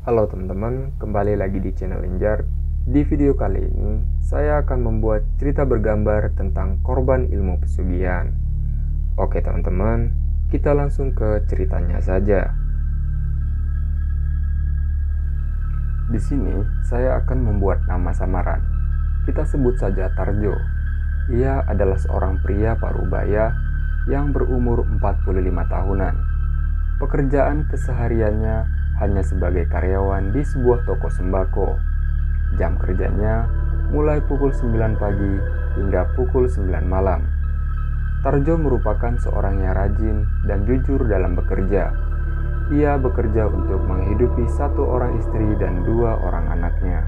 Halo teman-teman, kembali lagi di channel Enjar. Di video kali ini, saya akan membuat cerita bergambar tentang korban ilmu pesugihan. Oke teman-teman, kita langsung ke ceritanya saja. Di sini, saya akan membuat nama samaran. Kita sebut saja Tarjo. Ia adalah seorang pria parubaya yang berumur 45 tahunan. Pekerjaan kesehariannya hanya sebagai karyawan di sebuah toko sembako. Jam kerjanya mulai pukul 9 pagi hingga pukul 9 malam. Tarjo merupakan seorang yang rajin dan jujur dalam bekerja. Ia bekerja untuk menghidupi satu orang istri dan dua orang anaknya.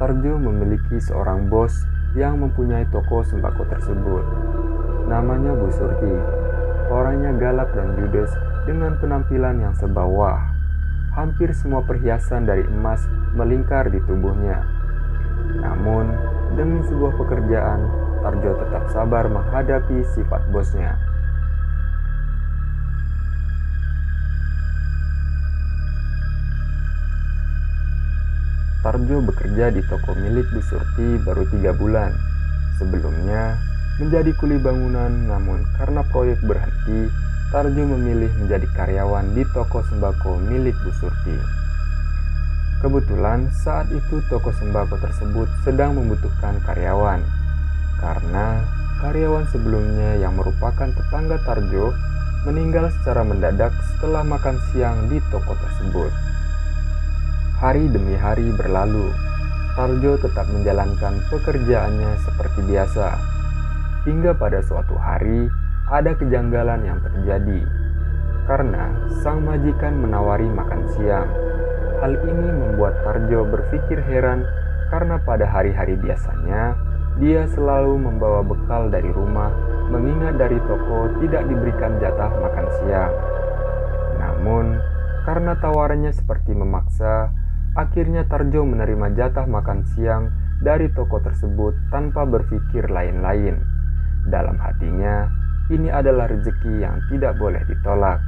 Tarjo memiliki seorang bos yang mempunyai toko sembako tersebut. Namanya Bu Surti. Orangnya galak dan judes dengan penampilan yang serba wah. Hampir semua perhiasan dari emas melingkar di tubuhnya. Namun, demi sebuah pekerjaan, Tarjo tetap sabar menghadapi sifat bosnya. Tarjo bekerja di toko milik Bu Surti baru 3 bulan. Sebelumnya, menjadi kuli bangunan, namun karena proyek berhenti, Tarjo memilih menjadi karyawan di toko sembako milik Bu Surti. Kebetulan saat itu toko sembako tersebut sedang membutuhkan karyawan, karena karyawan sebelumnya yang merupakan tetangga Tarjo meninggal secara mendadak setelah makan siang di toko tersebut. Hari demi hari berlalu, Tarjo tetap menjalankan pekerjaannya seperti biasa. Hingga pada suatu hari, ada kejanggalan yang terjadi. Karena sang majikan menawari makan siang. Hal ini membuat Tarjo berpikir heran karena pada hari-hari biasanya, dia selalu membawa bekal dari rumah, mengingat dari toko tidak diberikan jatah makan siang. Namun, karena tawarannya seperti memaksa, akhirnya Tarjo menerima jatah makan siang dari toko tersebut tanpa berpikir lain-lain. Dalam hatinya, ini adalah rezeki yang tidak boleh ditolak.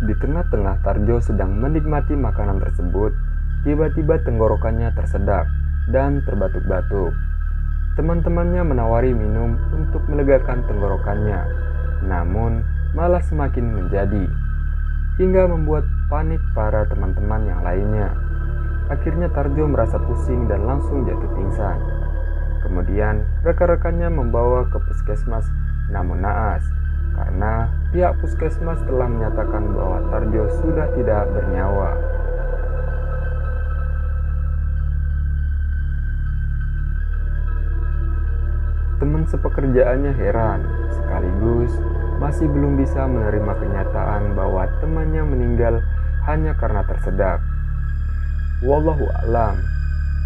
Di tengah-tengah Tarjo sedang menikmati makanan tersebut, tiba-tiba tenggorokannya tersedak dan terbatuk-batuk. Teman-temannya menawari minum untuk melegakan tenggorokannya, namun malah semakin menjadi, hingga membuat panik para teman-teman yang lainnya. Akhirnya Tarjo merasa pusing dan langsung jatuh pingsan. Kemudian rekan-rekannya membawa ke puskesmas, namun naas karena pihak puskesmas telah menyatakan bahwa Tarjo sudah tidak bernyawa. Teman sepekerjaannya heran, sekaligus masih belum bisa menerima kenyataan bahwa temannya meninggal hanya karena tersedak. Wallahu a'lam.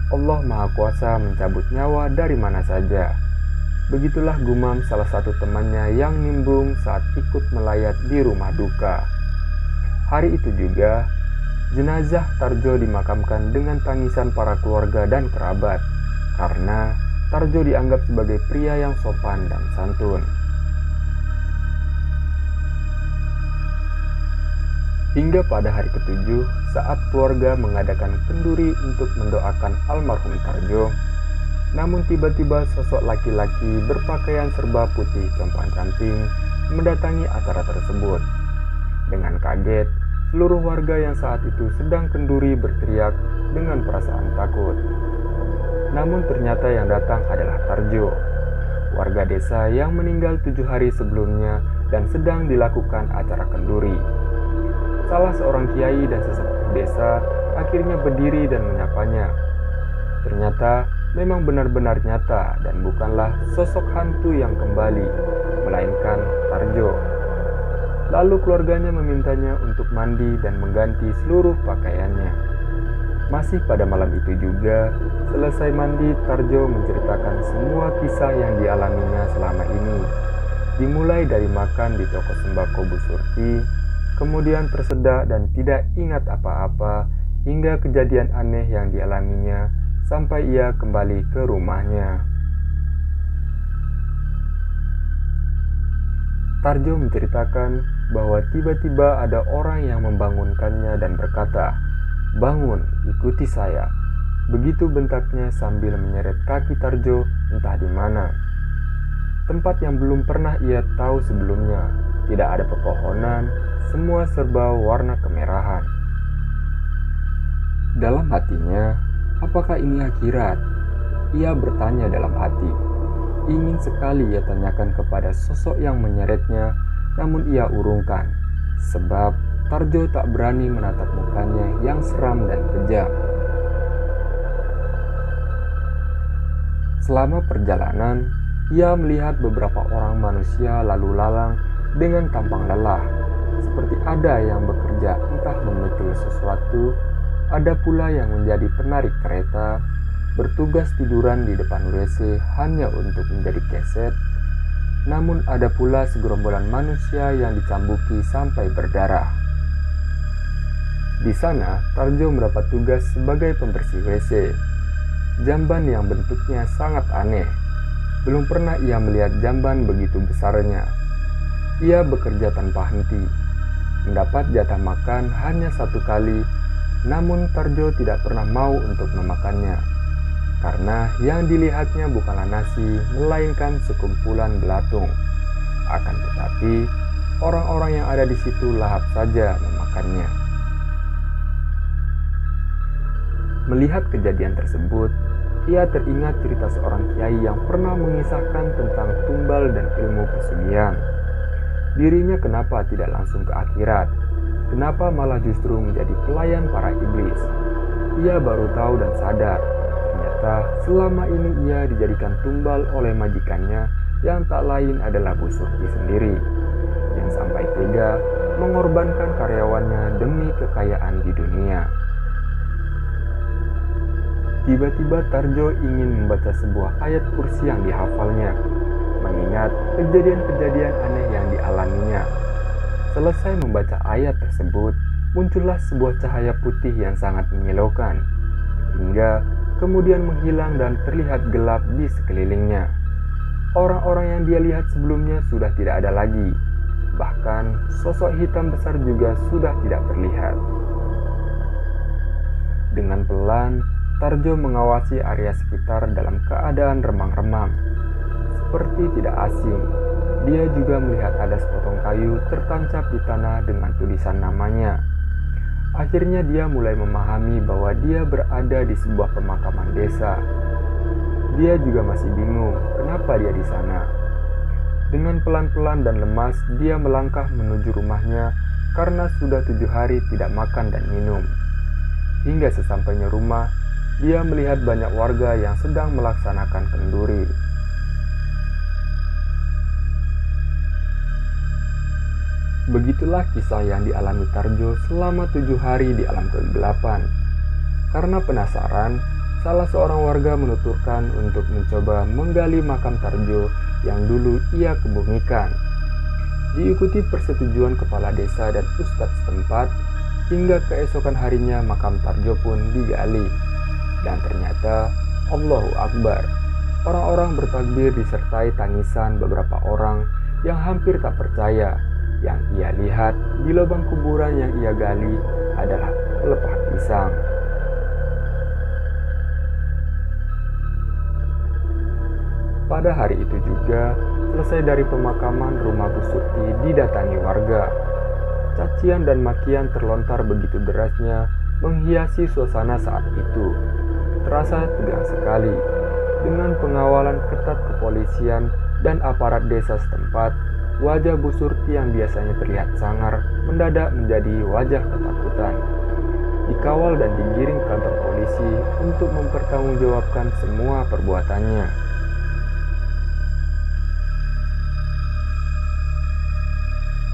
Allah Maha Kuasa mencabut nyawa dari mana saja. Begitulah gumam salah satu temannya yang nimbrung saat ikut melayat di rumah duka. Hari itu juga, jenazah Tarjo dimakamkan dengan tangisan para keluarga dan kerabat, karena Tarjo dianggap sebagai pria yang sopan dan santun. Hingga pada hari ke-7, saat keluarga mengadakan kenduri untuk mendoakan almarhum Tarjo, namun tiba-tiba sosok laki-laki berpakaian serba putih compang-camping mendatangi acara tersebut. Dengan kaget, seluruh warga yang saat itu sedang kenduri berteriak dengan perasaan takut. Namun ternyata yang datang adalah Tarjo, warga desa yang meninggal 7 hari sebelumnya dan sedang dilakukan acara kenduri. Salah seorang kiai dan sesepuh desa akhirnya berdiri dan menyapanya. Ternyata memang benar-benar nyata dan bukanlah sosok hantu yang kembali, melainkan Tarjo. Lalu keluarganya memintanya untuk mandi dan mengganti seluruh pakaiannya. Masih pada malam itu juga, selesai mandi, Tarjo menceritakan semua kisah yang dialaminya selama ini. Dimulai dari makan di toko sembako Bu Surti, kemudian tersedak dan tidak ingat apa-apa, hingga kejadian aneh yang dialaminya sampai ia kembali ke rumahnya. Tarjo menceritakan bahwa tiba-tiba ada orang yang membangunkannya dan berkata, "Bangun, ikuti saya." Begitu bentaknya sambil menyeret kaki Tarjo entah di mana. Tempat yang belum pernah ia tahu sebelumnya. Tidak ada pepohonan, semua serba warna kemerahan. Dalam hatinya, apakah ini akhirat? Ia bertanya dalam hati. Ingin sekali ia tanyakan kepada sosok yang menyeretnya, namun ia urungkan. Sebab Tarjo tak berani menatap mukanya yang seram dan kejam. Selama perjalanan, ia melihat beberapa orang manusia lalu lalang dengan tampang lelah, seperti ada yang bekerja entah memikul sesuatu, ada pula yang menjadi penarik kereta, bertugas tiduran di depan WC hanya untuk menjadi keset, namun ada pula segerombolan manusia yang dicambuki sampai berdarah. Di sana, Tarjo mendapat tugas sebagai pembersih WC. Jamban yang bentuknya sangat aneh. Belum pernah ia melihat jamban begitu besarnya. Ia bekerja tanpa henti. Mendapat jatah makan hanya 1 kali, namun Tarjo tidak pernah mau untuk memakannya. Karena yang dilihatnya bukanlah nasi, melainkan sekumpulan belatung. Akan tetapi, orang-orang yang ada di situ lahap saja memakannya. Melihat kejadian tersebut, ia teringat cerita seorang kiai yang pernah mengisahkan tentang tumbal dan ilmu pesugihan. Dirinya kenapa tidak langsung ke akhirat? Kenapa malah justru menjadi pelayan para iblis? Ia baru tahu dan sadar, ternyata selama ini ia dijadikan tumbal oleh majikannya yang tak lain adalah Bu Surti sendiri, yang sampai tega mengorbankan karyawannya demi kekayaan di dunia. Tiba-tiba Tarjo ingin membaca sebuah ayat kursi yang dihafalnya, mengingat kejadian-kejadian aneh yang dialaminya. Selesai membaca ayat tersebut, muncullah sebuah cahaya putih yang sangat menyilaukan, hingga kemudian menghilang dan terlihat gelap di sekelilingnya. Orang-orang yang dia lihat sebelumnya sudah tidak ada lagi, bahkan sosok hitam besar juga sudah tidak terlihat. Dengan pelan, Tarjo mengawasi area sekitar dalam keadaan remang-remang. Seperti tidak asing, dia juga melihat ada sepotong kayu tertancap di tanah dengan tulisan namanya. Akhirnya dia mulai memahami bahwa dia berada di sebuah pemakaman desa. Dia juga masih bingung kenapa dia di sana. Dengan pelan-pelan dan lemas, dia melangkah menuju rumahnya karena sudah 7 hari tidak makan dan minum. Hingga sesampainya rumah, dia melihat banyak warga yang sedang melaksanakan kenduri. Begitulah kisah yang dialami Tarjo selama 7 hari di alam kegelapan. Karena penasaran, salah seorang warga menuturkan untuk mencoba menggali makam Tarjo yang dulu ia kebumikan. Diikuti persetujuan kepala desa dan ustadz setempat, hingga keesokan harinya makam Tarjo pun digali. Dan ternyata Allahu Akbar. Orang-orang bertakbir disertai tangisan beberapa orang yang hampir tak percaya. Yang ia lihat di lubang kuburan yang ia gali adalah pelepah pisang. Pada hari itu juga, selesai dari pemakaman, rumah Bu Surti didatangi warga. Cacian dan makian terlontar begitu derasnya menghiasi suasana saat itu. Terasa tegang sekali. Dengan pengawalan ketat kepolisian dan aparat desa setempat, wajah Bu Surti yang biasanya terlihat sangar mendadak menjadi wajah ketakutan. Dikawal dan digiring ke kantor polisi untuk mempertanggungjawabkan semua perbuatannya.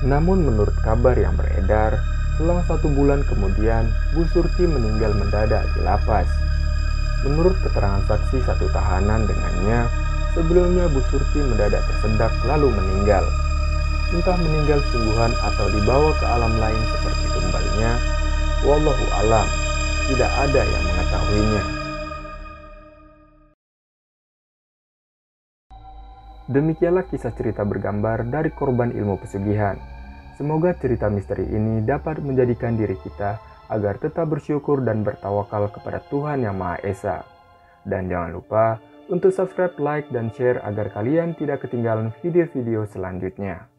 Namun menurut kabar yang beredar, selang 1 bulan kemudian Bu Surti meninggal mendadak di lapas. Menurut keterangan saksi 1 tahanan dengannya, sebelumnya Bu Surti mendadak tersedak lalu meninggal. Entah meninggal sungguhan atau dibawa ke alam lain seperti tumbalnya, wallahu alam, tidak ada yang mengetahuinya. Demikianlah kisah cerita bergambar dari korban ilmu pesugihan. Semoga cerita misteri ini dapat menjadikan diri kita agar tetap bersyukur dan bertawakal kepada Tuhan Yang Maha Esa. Dan jangan lupa untuk subscribe, like, dan share agar kalian tidak ketinggalan video-video selanjutnya.